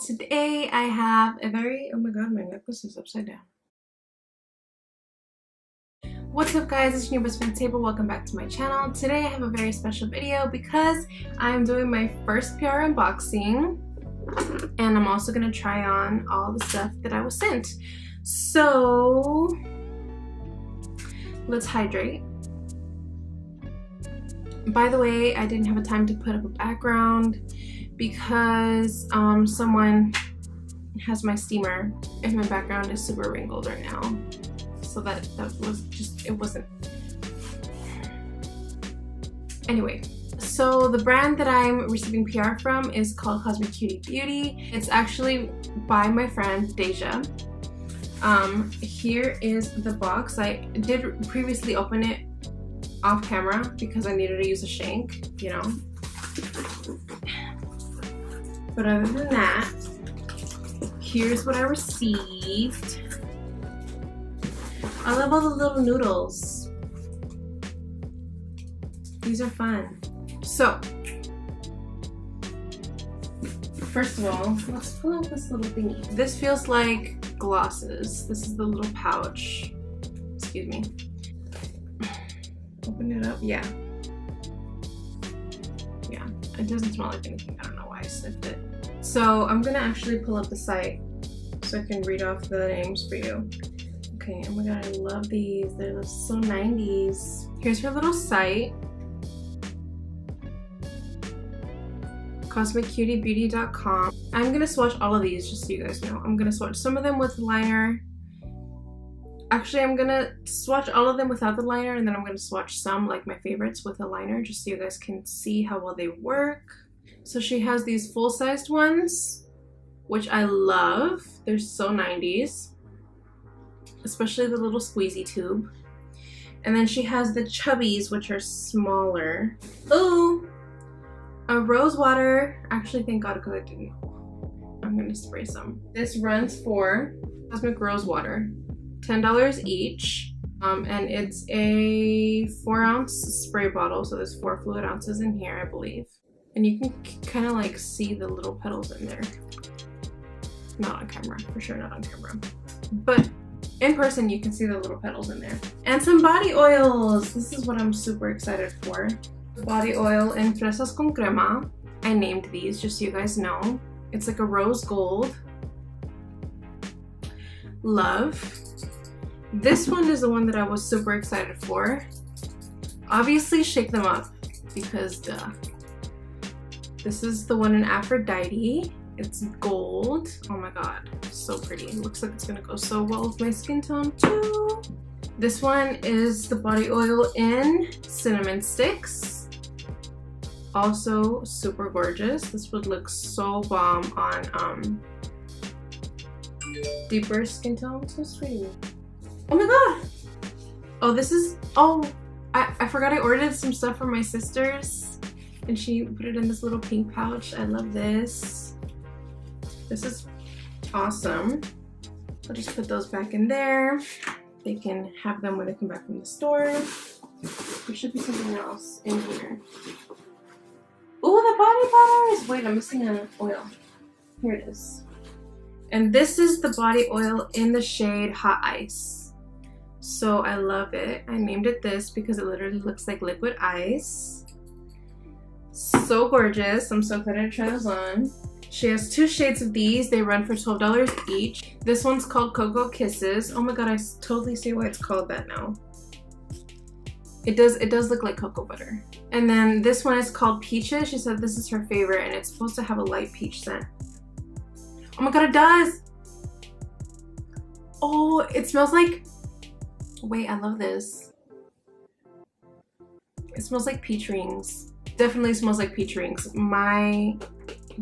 Today I have a very, oh my god, my necklace is upside down. What's up guys, it's your new best friend Ceiba. Welcome back to my channel. Today I have a very special video because I'm doing my first PR unboxing and I'm also going to try on all the stuff that I was sent. So let's hydrate. By the way, I didn't have a time to put up a background because someone has my steamer and my background is super wrinkled right now. So that was just, it wasn't. Anyway, so the brand that I'm receiving PR from is called Cutie Beauty. It's actually by my friend Deja. Here is the box. I did previously open it off camera because I needed to use a shank, you know. But other than that, here's what I received. I love all the little noodles. These are fun. So, first of all, let's pull out this little thingy. This feels like glosses. This is the little pouch. Excuse me. Open it up. Yeah. Yeah. It doesn't smell like anything. I don't know why I sniffed it. So I'm gonna actually pull up the site so I can read off the names for you. Okay, oh my god, I love these. They're so 90s. Here's her little site. CosmicCutieBeauty.com. I'm gonna swatch all of these just so you guys know. I'm gonna swatch some of them with liner. Actually, I'm gonna swatch all of them without the liner, and then I'm gonna swatch some, like my favorites, with a liner just so you guys can see how well they work. So she has these full-sized ones, which I love. They're so 90s. Especially the little squeezy tube. And then she has the chubbies, which are smaller. Ooh! A rose water. Actually, thank god, because I didn't. I'm gonna spray some. This runs for Cosmic Rose Water. $10 each. And it's a 4-ounce spray bottle, so there's 4 fluid ounces in here, I believe. And you can kind of like see the little petals in there. Not on camera, for sure not on camera. But in person, you can see the little petals in there. And some body oils. This is what I'm super excited for. Body oil in Fresas con Crema. I named these just so you guys know. It's like a rose gold. Love. This one is the one that I was super excited for. Obviously, Shake Them Up because duh. This is the one in Aphrodite. It's gold. Oh my god, so pretty. It looks like it's gonna go so well with my skin tone too. This one is the body oil in Cinnamon Sticks. Also super gorgeous. This would look so bomb on deeper skin tone. So sweet. Oh my god. Oh, this is, oh, I forgot I ordered some stuff for my sisters and she put it in this little pink pouch. I love this. This is awesome. I'll just put those back in there. They can have them when they come back from the store. There should be something else in here. Oh, the body butters! Wait, I'm missing an oil. Here it is. And this is the body oil in the shade Hot Ice. So I love it. I named it this because it literally looks like liquid ice. So gorgeous. I'm so excited to try those on. She has 2 shades of these. They run for $12 each. This one's called Cocoa Kisses. Oh my god, I totally see why it's called that now. It does look like cocoa butter. And then this one is called Peaches. She said this is her favorite and it's supposed to have a light peach scent. Oh my god, it does! Oh, it smells like, wait, I love this. It smells like peach rings. Definitely smells like peach rings. My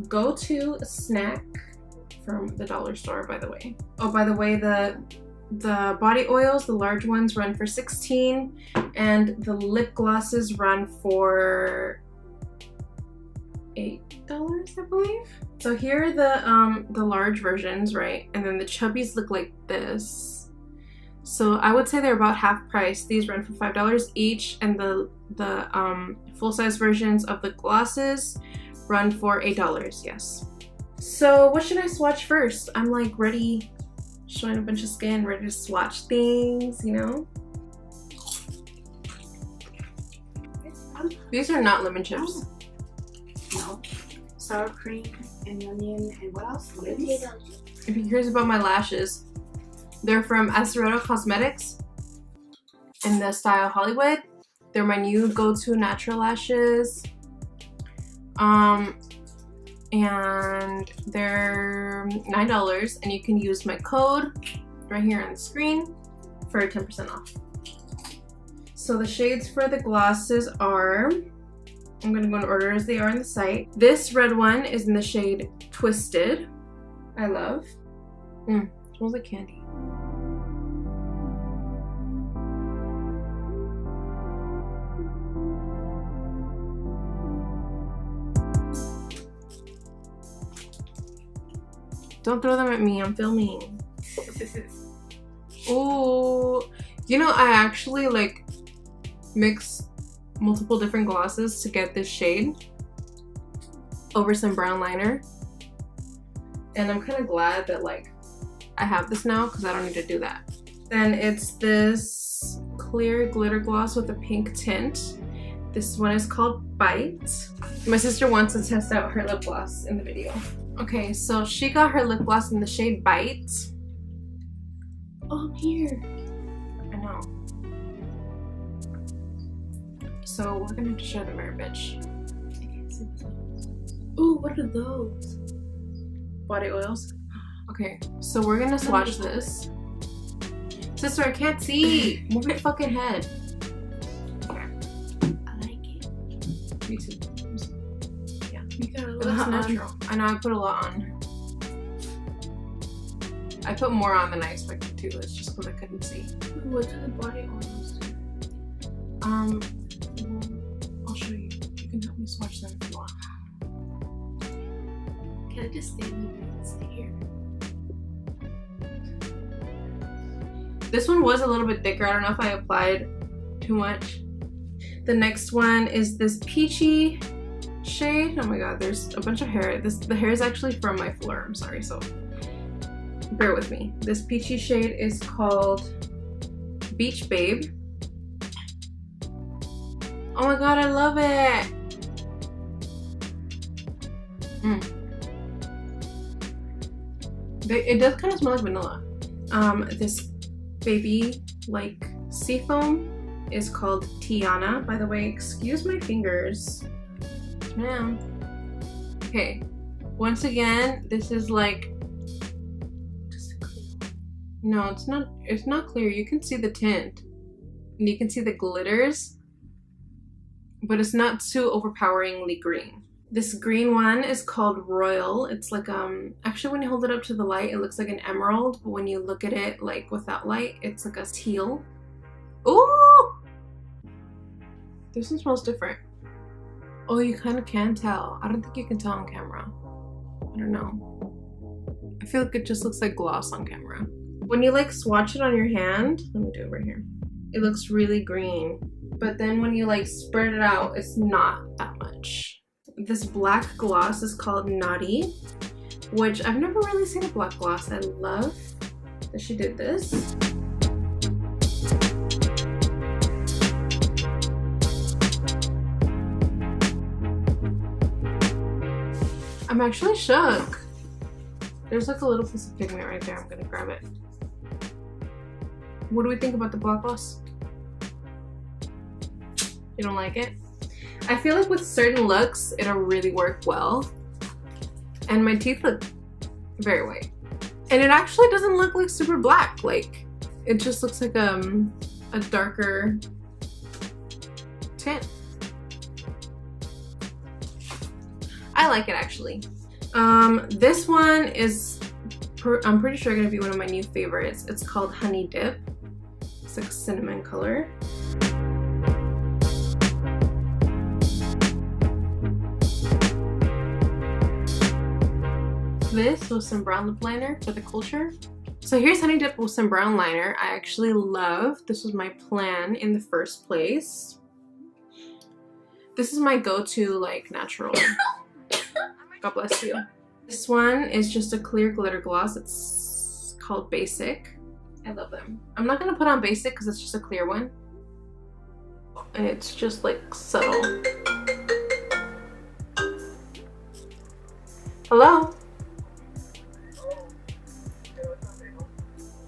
go-to snack from the dollar store, by the way. Oh, by the way, the body oils, the large ones, run for $16 and the lip glosses run for $8, I believe. So here are the large versions, right? And then the chubbies look like this. So I would say they're about half price. These run for $5 each, and the full-size versions of the glosses run for $8, yes. So what should I swatch first? I'm like ready, showing a bunch of skin, ready to swatch things, you know? These are not lemon chips. No. Sour cream and onion and what else? If you're curious about my lashes, they're from Aceroto Cosmetics in the style Hollywood. They're my new go-to natural lashes. And they're $9 and you can use my code right here on the screen for 10% off. So the shades for the glosses are, I'm gonna go in order as they are on the site. This red one is in the shade Twisted. I love. Smells like candy. Don't throw them at me, I'm filming. Ooh, you know, I actually like mix multiple different glosses to get this shade over some brown liner. And I'm kind of glad that like I have this now because I don't need to do that. Then it's this clear glitter gloss with a pink tint. This one is called Bite. My sister wants to test out her lip gloss in the video. Okay, so she got her lip gloss in the shade Bite. Oh, I'm here. I know. So we're gonna have to share the mirror, bitch. I can't see those. Ooh, what are those? Body oils. Okay, so we're gonna swatch this. Sister, I can't see. Move your fucking head. I like it. Me too. Yeah. You got a It looks natural. I know I put a lot on. I put more on than I expected to. It's just because I couldn't see. What do the body oils do? I'll show you. You can help me swatch them if you want. Can I just stay in the stay here? This one was a little bit thicker. I don't know if I applied too much. The next one is this peachy shade. Oh my god, there's a bunch of hair. The hair is actually from my floor. I'm sorry, so bear with me. This peachy shade is called Beach Babe. Oh my god, I love it. It does kind of smell like vanilla. This baby like seafoam is called Tiana. By the way, excuse my fingers. Ma'am. Okay. Once again, this is like no, it's not clear. You can see the tint. And you can see the glitters. But it's not too overpoweringly green. This green one is called Royal. It's like actually when you hold it up to the light, it looks like an emerald, but when you look at it like without light, it's like a teal. Ooh! This one smells different. Oh, you kind of can tell. I don't think you can tell on camera. I don't know. I feel like it just looks like gloss on camera. When you like swatch it on your hand, let me do it right here. It looks really green. But then when you like spread it out, it's not that much. This black gloss is called Naughty, which I've never really seen a black gloss. I love that she did this. I'm actually shook. There's like a little piece of pigment right there. I'm gonna grab it. What do we think about the black gloss? You don't like it? I feel like with certain looks, it'll really work well. And my teeth look very white. And it actually doesn't look like super black. Like, it just looks like a darker tint. I like it actually. This one is, I'm pretty sure gonna be one of my new favorites. It's called Honey Dip. It's like a cinnamon color. This with some brown lip liner for the culture. So here's Honey Dip with some brown liner. I actually love, this was my plan in the first place. This is my go-to like natural. God bless you. This one is just a clear glitter gloss. It's called Basic. I love them. I'm not gonna put on Basic because it's just a clear one. And it's just like subtle. Hello?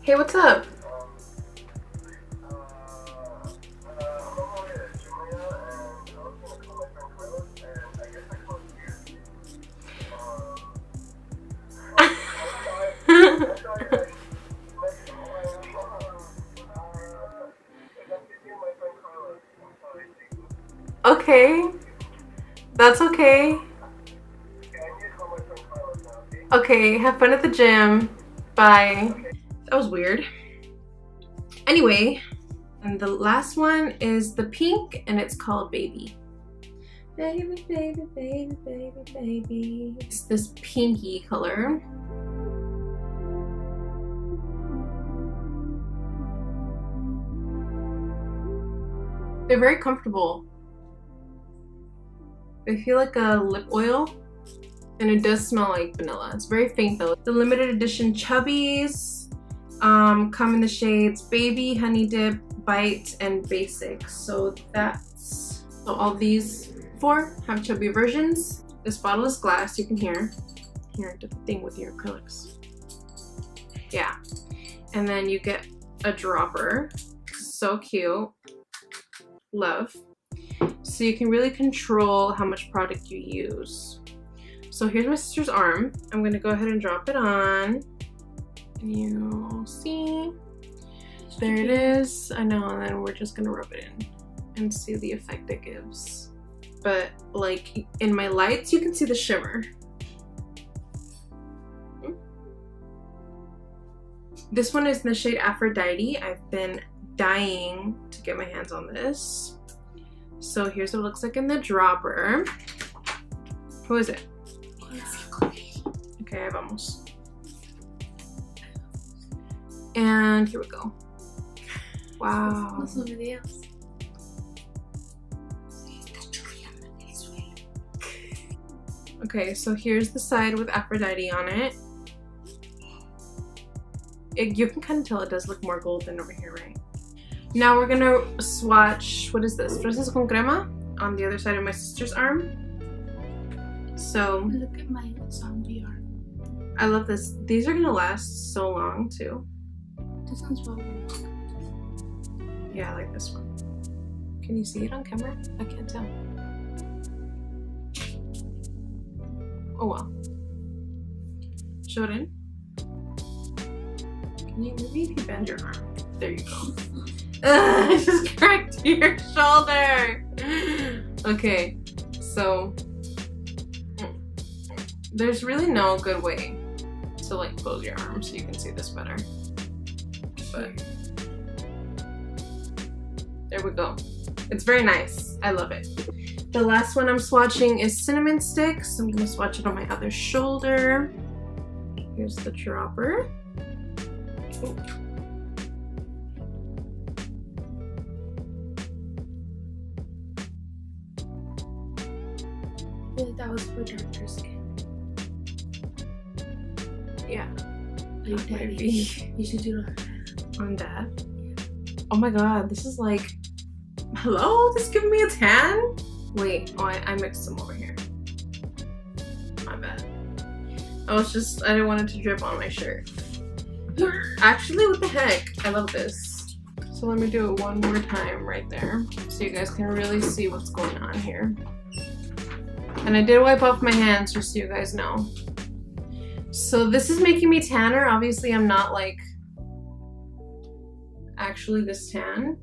Hey, what's up? Okay, that's okay. Okay, have fun at the gym. Bye. That was weird. Anyway, and the last one is the pink, and it's called Baby. Baby, baby, baby, baby, baby. It's this pinky color. They're very comfortable. They feel like a lip oil, and it does smell like vanilla. It's very faint though. The limited edition Chubbies come in the shades Baby, Honey Dip, Bite, and Basic. So all these 4 have chubby versions. This bottle is glass. You can hear the thing with your acrylics. Yeah, and then you get a dropper. So cute. Love. So you can really control how much product you use. So here's my sister's arm. I'm gonna go ahead and drop it on. And you'll see. There it is. I know, and then we're just gonna rub it in and see the effect it gives. But like in my lights, you can see the shimmer. This one is in the shade Aphrodite. I've been dying to get my hands on this. So here's what it looks like in the dropper. Who is it? Okay, vamos. And here we go. Wow. Okay, so here's the side with Aphrodite on it. You can kind of tell it does look more golden over here, right? Now we're gonna swatch, what is this? Fresas con crema on the other side of my sister's arm. So look at my zombie arm. I love this. These are gonna last so long too. This one's probably. Yeah, I like this one. Can you see it on camera? I can't tell. Oh well. Show it in. Can you maybe if you bend your arm? There you go. I just cracked your shoulder. Okay, so there's really no good way to like close your arm so you can see this better. But there we go. It's very nice. I love it. The last one I'm swatching is cinnamon sticks. I'm gonna swatch it on my other shoulder. Here's the dropper. Ooh. That was for darker skin. Yeah. Like daddy. You should do it on dad. Oh my god, this is like, hello? This giving me a tan? Wait, oh, I mixed some over here. My bad. I didn't want it to drip on my shirt. Actually, what the heck? I love this. So let me do it one more time right there so you guys can really see what's going on here. And I did wipe off my hands just so you guys know. So this is making me tanner. Obviously, I'm not like actually this tan,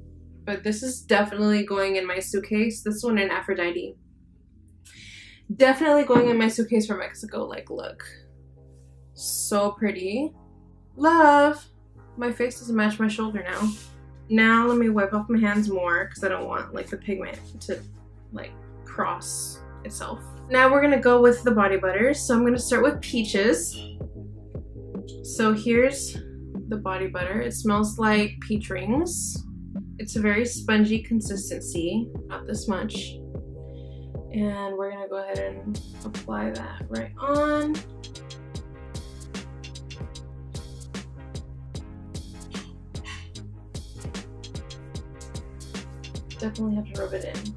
but this is definitely going in my suitcase. This one in Aphrodite. Definitely going in my suitcase for Mexico. Like, look. So pretty. Love. My face doesn't match my shoulder now. Now let me wipe off my hands more because I don't want like the pigment to like cross itself. Now we're gonna go with the body butters. So I'm gonna start with Peaches. So here's the body butter. It smells like peach rings. It's a very spongy consistency, not this much. And we're gonna go ahead and apply that right on. Definitely have to rub it in.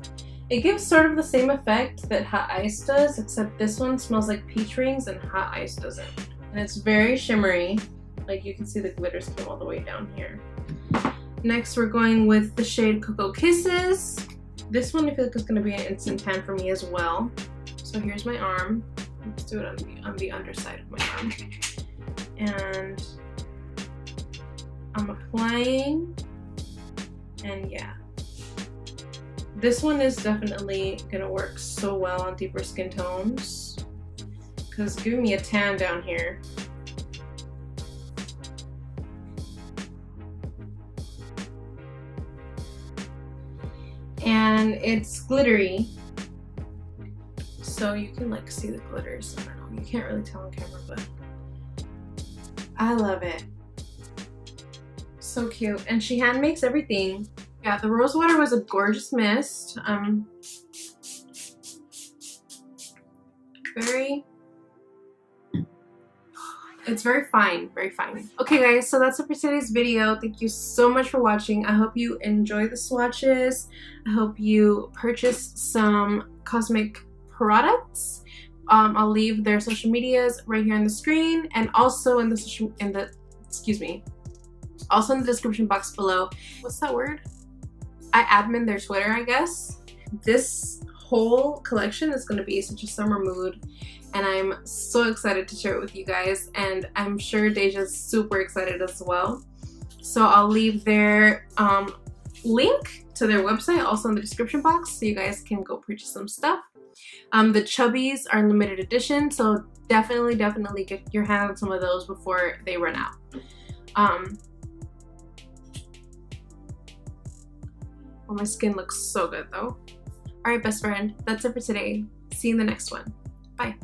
It gives sort of the same effect that hot ice does, except this one smells like peach rings and hot ice doesn't. And it's very shimmery. Like you can see the glitters came all the way down here. Next we're going with the shade Cocoa Kisses. This one I feel like is going to be an instant tan for me as well. So here's my arm. Let's do it on the underside of my arm. And I'm applying, and yeah. This one is definitely gonna work so well on deeper skin tones because it's giving me a tan down here. And it's glittery, so you can like see the glitters. I don't know, you can't really tell on camera, but I love it. So cute. And she hand makes everything. Yeah, the rose water was a gorgeous mist. It's very fine, very fine. Okay guys, so that's it for today's video. Thank you so much for watching. I hope you enjoy the swatches. I hope you purchase some cosmetic products. I'll leave their social medias right here on the screen, and also in the also in the description box below. What's that word? I admin their Twitter, I guess. This whole collection is going to be such a summer mood, and I'm so excited to share it with you guys, and I'm sure Deja's super excited as well. So I'll leave their link to their website also in the description box so you guys can go purchase some stuff. The Chubbies are limited edition, so definitely get your hand on some of those before they run out. Oh, my skin looks so good though. Alright, best friend, that's it for today. See you in the next one. Bye.